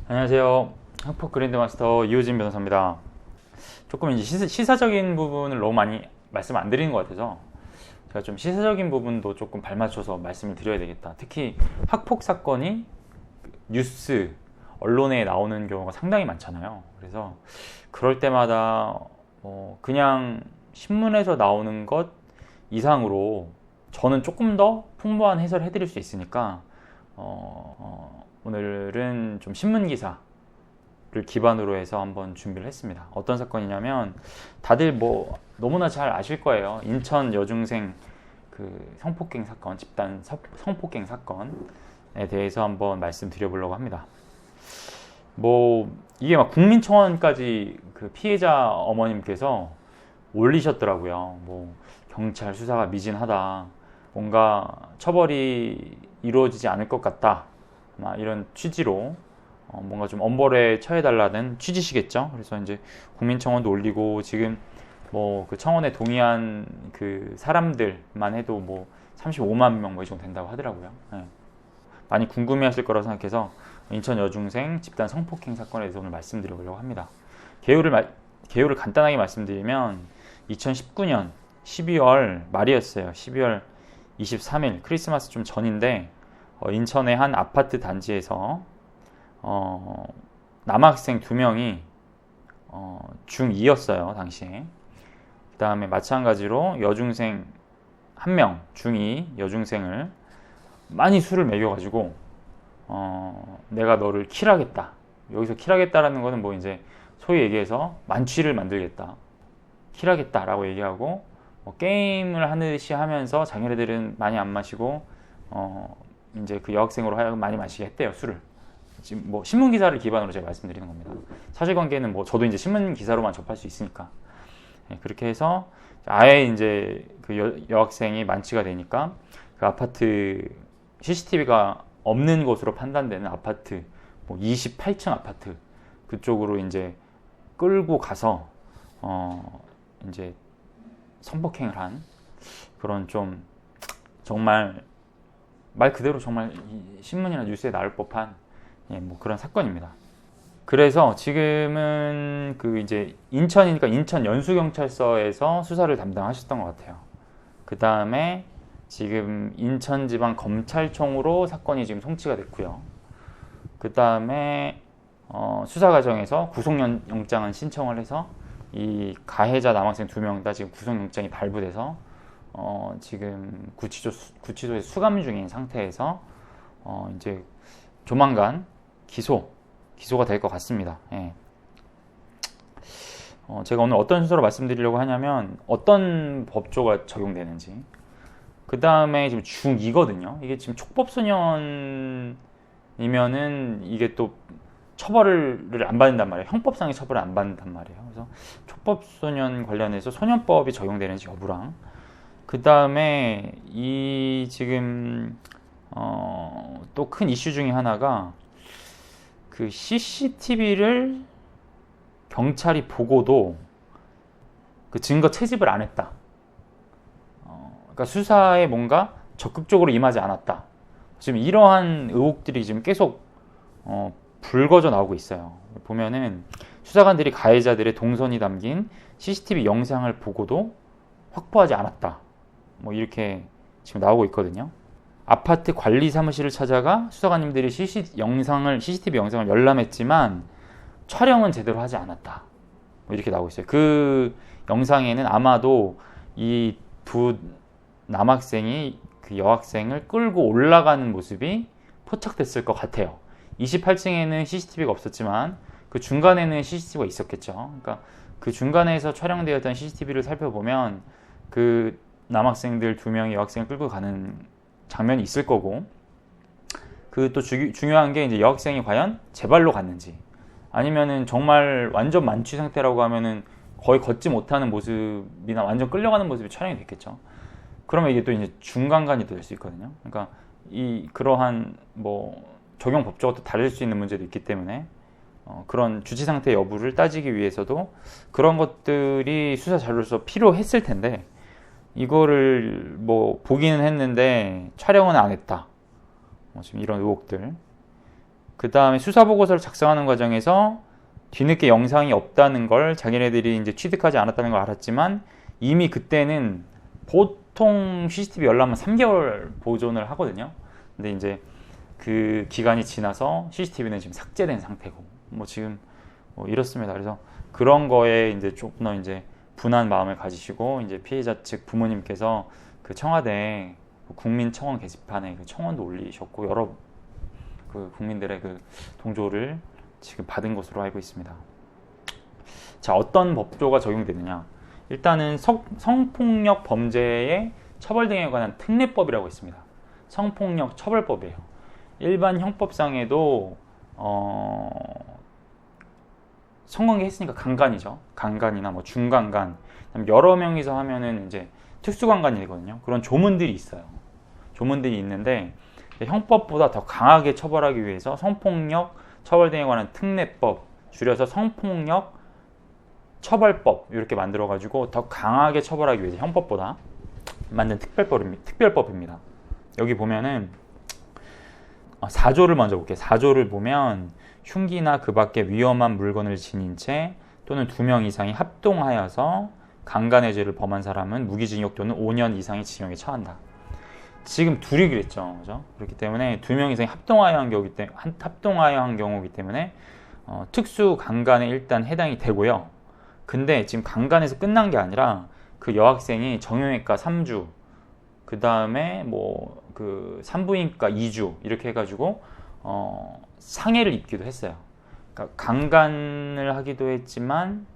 안녕하세요. 학폭 그랜드마스터 이호진 변호사입니다. 조금 이제 시사적인 부분을 너무 많이 말씀 안 드리는 것 같아서 제가 좀 시사적인 부분도 조금 발맞춰서 말씀을 드려야 되겠다. 특히 학폭 사건이 뉴스, 언론에 나오는 경우가 상당히 많잖아요. 그래서 그럴 때마다 그냥 신문에서 나오는 것 이상으로 저는 조금 더 풍부한 해설을 해드릴 수 있으니까 오늘은 좀 신문 기사를 기반으로 해서 한번 준비를 했습니다. 어떤 사건이냐면 다들 너무나 잘 아실 거예요. 인천 여중생 그 성폭행 사건, 집단 성폭행 사건에 대해서 한번 말씀드려보려고 합니다. 이게 막 국민청원까지 그 피해자 어머님께서 올리셨더라고요. 경찰 수사가 미진하다, 뭔가 처벌이 이루어지지 않을 것 같다, 이런 취지로 뭔가 좀 엄벌에 처해달라는 취지시겠죠. 그래서 이제 국민청원도 올리고, 지금 그 청원에 동의한 그 사람들만 해도 35만 명 이 정도 된다고 하더라고요. 네. 많이 궁금해하실 거라고 생각해서 인천 여중생 집단 성폭행 사건에 대해서 오늘 말씀드리려고 합니다. 개요를 간단하게 말씀드리면 2019년 12월 말이었어요. 12월 23일 크리스마스 좀 전인데 인천의 한 아파트 단지에서 남학생 2명이 중2였어요 당시에. 그 다음에 마찬가지로 여중생 1명, 중2 여중생을 많이 술을 먹여가지고 내가 너를 킬하겠다. 여기서 킬하겠다라는 거는 이제 소위 얘기해서 만취를 만들겠다, 킬하겠다라고 얘기하고, 게임을 하듯이 하면서 자기네들은 많이 안 마시고 이제 그 여학생으로 하여금 많이 마시게 했대요, 술을. 지금 신문 기사를 기반으로 제가 말씀드리는 겁니다. 사실관계는 저도 이제 신문 기사로만 접할 수 있으니까. 네, 그렇게 해서 아예 이제 그 여학생이 만취가 되니까 그 아파트 CCTV가 없는 것으로 판단되는 아파트 28층 아파트 그쪽으로 이제 끌고 가서 이제 성폭행을 한 그런, 좀 정말 말 그대로 정말 신문이나 뉴스에 나올 법한 그런 사건입니다. 그래서 지금은 이제 인천이니까 인천 연수경찰서에서 수사를 담당하셨던 것 같아요. 그 다음에 지금 인천지방검찰청으로 사건이 지금 송치가 됐고요. 그 다음에 수사 과정에서 구속영장은 신청을 해서 이 가해자 남학생 2명 다 지금 구속영장이 발부돼서 지금 구치소에 수감 중인 상태에서 이제 조만간 기소가 될 것 같습니다. 예. 제가 오늘 어떤 순서로 말씀드리려고 하냐면 어떤 법조가 적용되는지, 그 다음에 지금 중2거든요. 이게 지금 촉법소년이면은 이게 또 처벌을 안 받는단 말이에요. 형법상의 처벌을 안 받는단 말이에요. 그래서 촉법소년 관련해서 소년법이 적용되는지 여부랑, 그 다음에 이 지금 또 큰 이슈 중에 하나가 그 CCTV를 경찰이 보고도 그 증거 채집을 안 했다. 그러니까 수사에 뭔가 적극적으로 임하지 않았다. 지금 이러한 의혹들이 지금 계속 불거져 나오고 있어요. 보면은 수사관들이 가해자들의 동선이 담긴 CCTV 영상을 보고도 확보하지 않았다, 이렇게 지금 나오고 있거든요. 아파트 관리 사무실을 찾아가 수사관님들이 CCTV 영상을 열람했지만 촬영은 제대로 하지 않았다, 이렇게 나오고 있어요. 그 영상에는 아마도 이 두 남학생이 그 여학생을 끌고 올라가는 모습이 포착됐을 것 같아요. 28층에는 CCTV가 없었지만 그 중간에는 CCTV가 있었겠죠. 그러니까 그 중간에서 촬영되었던 CCTV를 살펴보면 그 남학생들 2명이 여학생을 끌고 가는 장면이 있을 거고, 그 또 중요한 게 이제 여학생이 과연 제 발로 갔는지, 아니면은 정말 완전 만취 상태라고 하면은 거의 걷지 못하는 모습이나 완전 끌려가는 모습이 촬영이 됐겠죠. 그러면 이게 또 이제 중간간이 될 수 있거든요. 그러니까 그러한 적용 법조가 또 다를 수 있는 문제도 있기 때문에 그런 주치 상태 여부를 따지기 위해서도 그런 것들이 수사 자료로서 필요했을 텐데, 이거를 보기는 했는데 촬영은 안 했다, 지금 이런 의혹들. 그 다음에 수사보고서를 작성하는 과정에서 뒤늦게 영상이 없다는 걸 자기네들이 이제 취득하지 않았다는 걸 알았지만 이미 그때는 보통 CCTV 열람은 3개월 보존을 하거든요. 근데 이제 그 기간이 지나서 CCTV는 지금 삭제된 상태고 뭐 지금 뭐 이렇습니다. 그래서 그런 거에 이제 조금 더 이제 분한 마음을 가지시고 이제 피해자 측 부모님께서 그 청와대 국민청원 게시판에 그 청원도 올리셨고 여러 그 국민들의 그 동조를 지금 받은 것으로 알고 있습니다. 자, 어떤 법조가 적용되느냐? 일단은 성폭력 범죄의 처벌 등에 관한 특례법이라고 있습니다. 성폭력 처벌법이에요. 일반 형법상에도 성관계 했으니까 강간이죠. 강간이나 뭐 중강간, 여러 명이서 하면은 이제 특수강간이거든요. 그런 조문들이 있어요. 조문들이 있는데 형법보다 더 강하게 처벌하기 위해서 성폭력 처벌 등에 관한 특례법, 줄여서 성폭력 처벌법 이렇게 만들어가지고 더 강하게 처벌하기 위해서 형법보다 만든 특별법입니다. 여기 보면은 4조를 먼저 볼게요. 4조를 보면 흉기나 그 밖에 위험한 물건을 지닌 채 또는 2명 이상이 합동하여서 강간의 죄를 범한 사람은 무기징역 또는 5년 이상의 징역에 처한다. 지금 둘이 그랬죠. 그죠? 그렇기 때문에 2명 이상이 합동하여 한 경우이기 때문에 특수 강간에 일단 해당이 되고요. 근데 지금 강간에서 끝난 게 아니라 그 여학생이 정형외과 3주, 그 다음에 뭐 그 산부인과 2주 이렇게 해가지고 상해를 입기도 했어요. 그러니까 강간을 하기도 했지만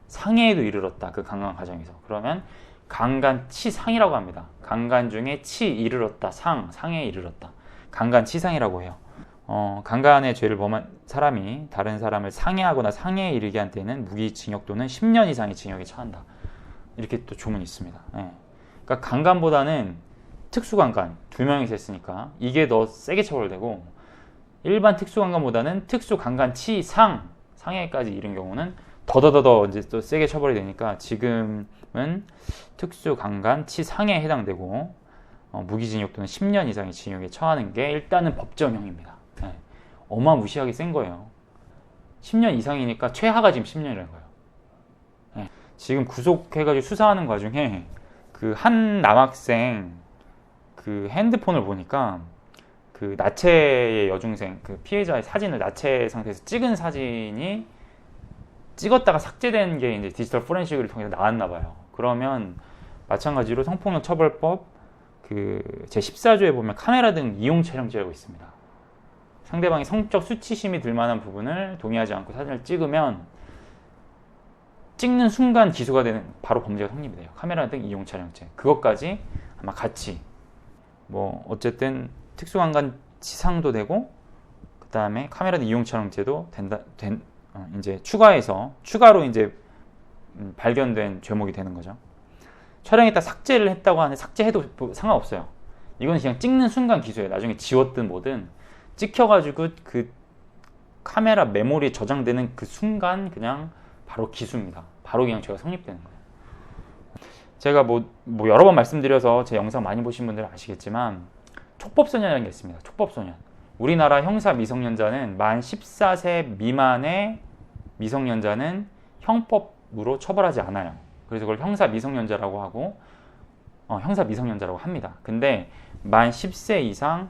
상해에도 이르렀다. 그 강간 과정에서. 그러면 강간치상이라고 합니다. 강간 중에 치 이르렀다, 상해에 이르렀다. 강간치상이라고 해요. 강간의 죄를 범한 사람이 다른 사람을 상해하거나 상해에 이르게 한 때는 무기징역 또는 10년 이상의 징역에 처한다. 이렇게 또 조문이 있습니다. 예. 그러니까 강간보다는 특수강간, 2명이서 했으니까 이게 더 세게 처벌되고 일반 특수강간보다는 특수강간치상, 상해까지 이른 경우는 더더더더 이제 또 세게 처벌이 되니까 지금은 특수강간치상에 해당되고 무기징역 또는 10년 이상의 징역에 처하는 게 일단은 법정형입니다. 네. 어마무시하게 센 거예요. 10년 이상이니까 최하가 지금 10년이라는 거예요. 네. 지금 구속해가지고 수사하는 과정에 그 한 남학생 그 핸드폰을 보니까 그 나체의 여중생 그 피해자의 사진을 나체 상태에서 찍은 사진이 찍었다가 삭제된 게 이제 디지털 포렌식을 통해서 나왔나 봐요. 그러면 마찬가지로 성폭력 처벌법 그 제14조에 보면 카메라 등 이용 촬영죄라고 있습니다. 상대방이 성적 수치심이 들 만한 부분을 동의하지 않고 사진을 찍으면 찍는 순간 기소가 되는 바로 범죄가 성립이 돼요. 카메라 등 이용 촬영죄. 그것까지 아마 같이 뭐 어쨌든 특수강간치상도 되고 그 다음에 카메라 등 이용 촬영죄도 이제 추가로 이제 발견된 죄목이 되는 거죠. 촬영했다 삭제를 했다고 하는데 삭제해도 상관없어요. 이건 그냥 찍는 순간 기소예요. 나중에 지웠든 뭐든 찍혀가지고 그 카메라 메모리에 저장되는 그 순간 그냥 바로 기수입니다. 바로 그냥 죄가 성립되는 거예요. 제가 뭐 여러 번 말씀드려서 제 영상 많이 보신 분들은 아시겠지만 촉법소년이라는 게 있습니다. 촉법소년. 우리나라 형사 미성년자는 만 14세 미만의 미성년자는 형법으로 처벌하지 않아요. 그래서 그걸 형사 미성년자라고 하고 형사 미성년자라고 합니다. 근데 만 10세 이상,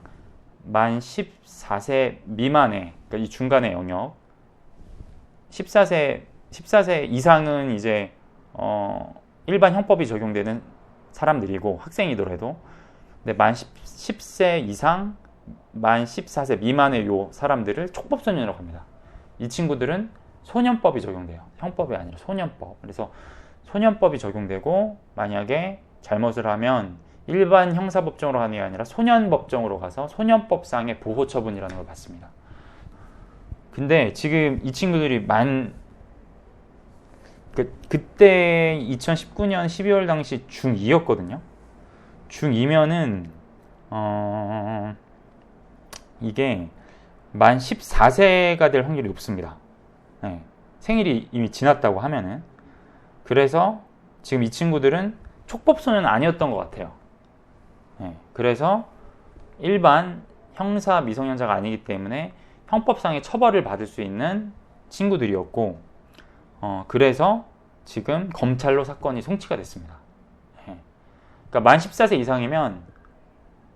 만 14세 미만의 그러니까 이 중간의 영역 14세 이상은 이제 일반 형법이 적용되는 사람들이고 학생이더라도 근데 만 10세 이상, 만 14세 미만의 요 사람들을 촉법소년이라고 합니다. 이 친구들은 소년법이 적용돼요. 형법이 아니라 소년법. 그래서 소년법이 적용되고 만약에 잘못을 하면 일반 형사법정으로 가는 게 아니라 소년법정으로 가서 소년법상의 보호처분이라는 걸 받습니다. 근데 지금 이 친구들이 그때 2019년 12월 당시 중2였거든요. 중2면은 이게 만 14세가 될 확률이 높습니다. 네. 생일이 이미 지났다고 하면은. 그래서 지금 이 친구들은 촉법소년은 아니었던 것 같아요. 네. 그래서 일반 형사 미성년자가 아니기 때문에 형법상의 처벌을 받을 수 있는 친구들이었고, 그래서 지금 검찰로 사건이 송치가 됐습니다. 그러니까 만 14세 이상이면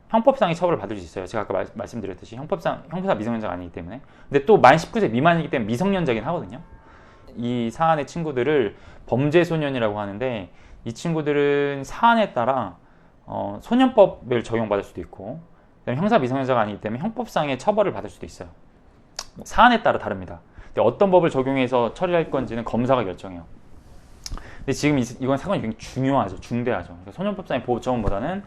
형법상의 처벌을 받을 수 있어요. 제가 아까 말씀드렸듯이 형사 미성년자가 아니기 때문에. 근데 또 만 19세 미만이기 때문에 미성년자긴 하거든요. 이 사안의 친구들을 범죄소년이라고 하는데, 이 친구들은 사안에 따라 소년법을 적용받을 수도 있고, 형사 미성년자가 아니기 때문에 형법상의 처벌을 받을 수도 있어요. 사안에 따라 다릅니다. 근데 어떤 법을 적용해서 처리할 건지는 검사가 결정해요. 근데 지금 이건 사건이 굉장히 중요하죠. 중대하죠. 그러니까 소년법상의 보호처분보다는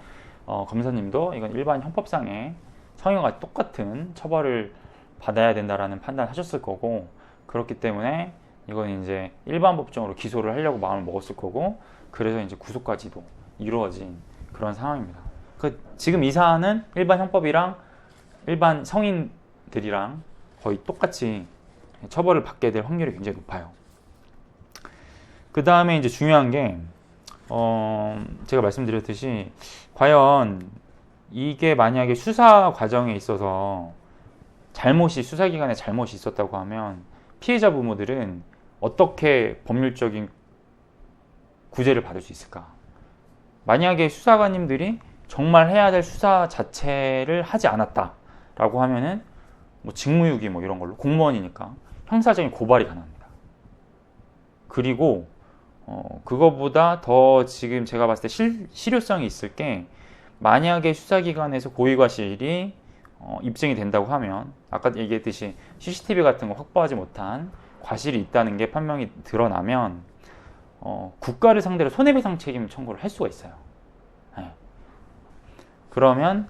검사님도 이건 일반 형법상의 성인과 똑같은 처벌을 받아야 된다라는 판단을 하셨을 거고, 그렇기 때문에 이건 이제 일반 법정으로 기소를 하려고 마음을 먹었을 거고, 그래서 이제 구속까지도 이루어진 그런 상황입니다. 지금 이 사안은 일반 형법이랑 일반 성인들이랑 거의 똑같이 처벌을 받게 될 확률이 굉장히 높아요. 그 다음에 이제 중요한 게, 제가 말씀드렸듯이, 과연 이게 만약에 수사 과정에 있어서 수사기관에 잘못이 있었다고 하면 피해자 부모들은 어떻게 법률적인 구제를 받을 수 있을까? 만약에 수사관님들이 정말 해야 될 수사 자체를 하지 않았다라고 하면은 뭐 직무유기 뭐 이런 걸로, 공무원이니까 형사적인 고발이 가능합니다. 그리고 그거보다 더 지금 제가 봤을 때 실효성이 있을 게, 만약에 수사기관에서 고의과실이 입증이 된다고 하면, 아까 얘기했듯이 CCTV 같은 거 확보하지 못한 과실이 있다는 게 판명이 드러나면 국가를 상대로 손해배상 책임 청구를 할 수가 있어요. 네. 그러면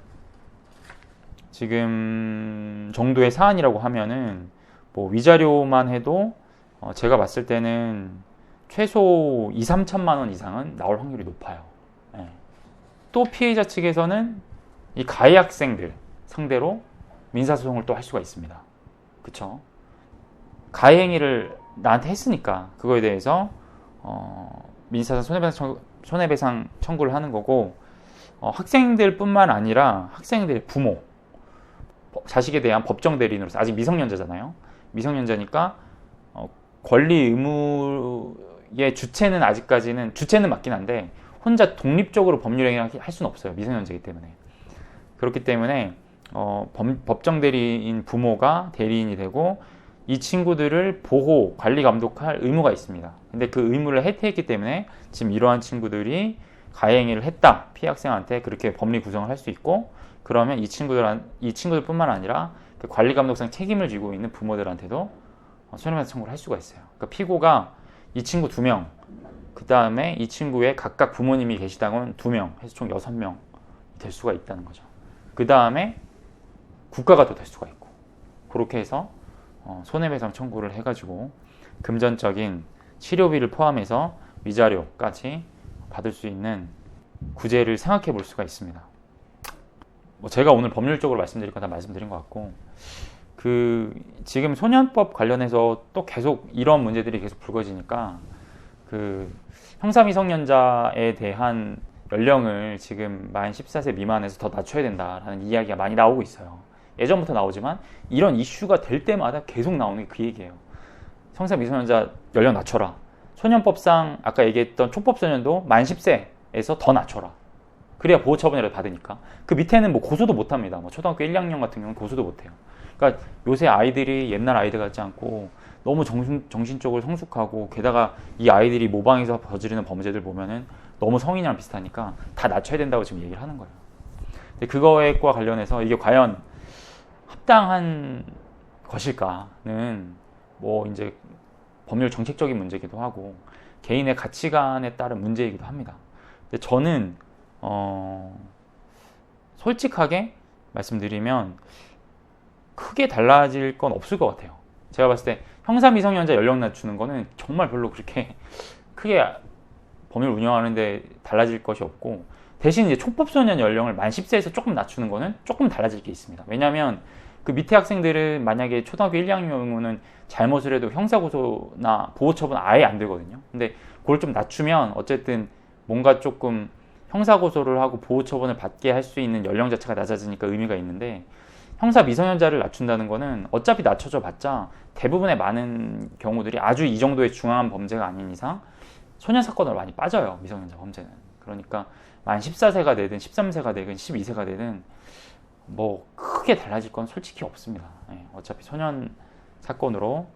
지금 정도의 사안이라고 하면은 뭐 위자료만 해도 제가 봤을 때는 최소 2, 3천만 원 이상은 나올 확률이 높아요. 네. 또 피해자 측에서는 이 가해 학생들 상대로 민사소송을 또 할 수가 있습니다. 그쵸? 가해 행위를 나한테 했으니까 그거에 대해서 민사상 손해배상 청구를 하는 거고, 학생들 뿐만 아니라 학생들의 부모, 자식에 대한 법정 대리인으로서, 아직 미성년자잖아요. 미성년자니까 권리 의무의 주체는 아직까지는, 주체는 맞긴 한데 혼자 독립적으로 법률 행위를 할 수는 없어요. 미성년자이기 때문에. 그렇기 때문에 법정 대리인 부모가 대리인이 되고, 이 친구들을 보호, 관리, 감독할 의무가 있습니다. 근데 그 의무를 해태했기 때문에 지금 이러한 친구들이 가해 행위를 했다, 피해 학생한테, 그렇게 법리 구성을 할 수 있고, 그러면 이 친구들뿐만 아니라 그 관리 감독상 책임을 지고 있는 부모들한테도 손해배상 청구를 할 수가 있어요. 그러니까 피고가 이 친구 2명, 그 다음에 이 친구의 각각 부모님이 계시다면 2명, 해서 총 6명 될 수가 있다는 거죠. 그 다음에 국가가 또 될 수가 있고, 그렇게 해서 손해배상 청구를 해가지고 금전적인 치료비를 포함해서 위자료까지 받을 수 있는 구제를 생각해 볼 수가 있습니다. 제가 오늘 법률적으로 말씀드릴 건 다 말씀드린 것 같고, 지금 소년법 관련해서 또 계속 이런 문제들이 계속 불거지니까, 형사미성년자에 대한 연령을 지금 만 14세 미만에서 더 낮춰야 된다라는 이야기가 많이 나오고 있어요. 예전부터 나오지만 이런 이슈가 될 때마다 계속 나오는 게 그 얘기예요. 형사미성년자 연령 낮춰라. 소년법상 아까 얘기했던 촉법소년도 만 10세에서 더 낮춰라. 그래야 보호처분이라도 받으니까. 그 밑에는 뭐 고소도 못합니다. 뭐 초등학교 1, 2학년 같은 경우는 고소도 못해요. 그러니까 요새 아이들이 옛날 아이들 같지 않고 너무 정신적으로 성숙하고, 게다가 이 아이들이 모방해서 저지르는 범죄들 보면은 너무 성인이랑 비슷하니까 다 낮춰야 된다고 지금 얘기를 하는 거예요. 근데 그거와 관련해서 이게 과연 합당한 것일까는 뭐 이제 법률 정책적인 문제이기도 하고 개인의 가치관에 따른 문제이기도 합니다. 근데 저는 솔직하게 말씀드리면 크게 달라질 건 없을 것 같아요. 제가 봤을 때 형사 미성년자 연령 낮추는 거는 정말 별로 그렇게 크게 법률 운영하는데 달라질 것이 없고, 대신 이제 촉법소년 연령을 만 10세에서 조금 낮추는 거는 조금 달라질 게 있습니다. 왜냐하면 그 밑에 학생들은 만약에 초등학교 1, 2학년이면 잘못을 해도 형사고소나 보호처분 아예 안 되거든요. 근데 그걸 좀 낮추면 어쨌든 뭔가 조금 형사고소를 하고 보호처분을 받게 할 수 있는 연령 자체가 낮아지니까 의미가 있는데, 형사 미성년자를 낮춘다는 거는 어차피 낮춰져 봤자 대부분의 많은 경우들이 아주 이 정도의 중요한 범죄가 아닌 이상 소년 사건으로 많이 빠져요. 미성년자 범죄는. 그러니까 만 14세가 되든 13세가 되든 12세가 되든 뭐 크게 달라질 건 솔직히 없습니다. 예, 어차피 소년 사건으로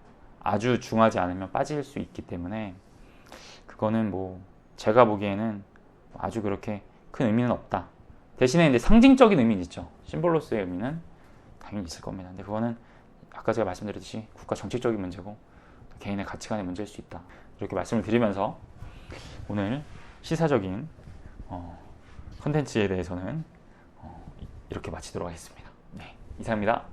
아주 중하지 않으면 빠질 수 있기 때문에 그거는 뭐 제가 보기에는 아주 그렇게 큰 의미는 없다. 대신에 이제 상징적인 의미는 있죠. 심볼로서의 의미는 당연히 있을 겁니다. 근데 그거는 아까 제가 말씀드렸듯이 국가 정책적인 문제고 개인의 가치관의 문제일 수 있다. 이렇게 말씀을 드리면서 오늘 시사적인 컨텐츠에 대해서는 이렇게 마치도록 하겠습니다. 네, 이상입니다.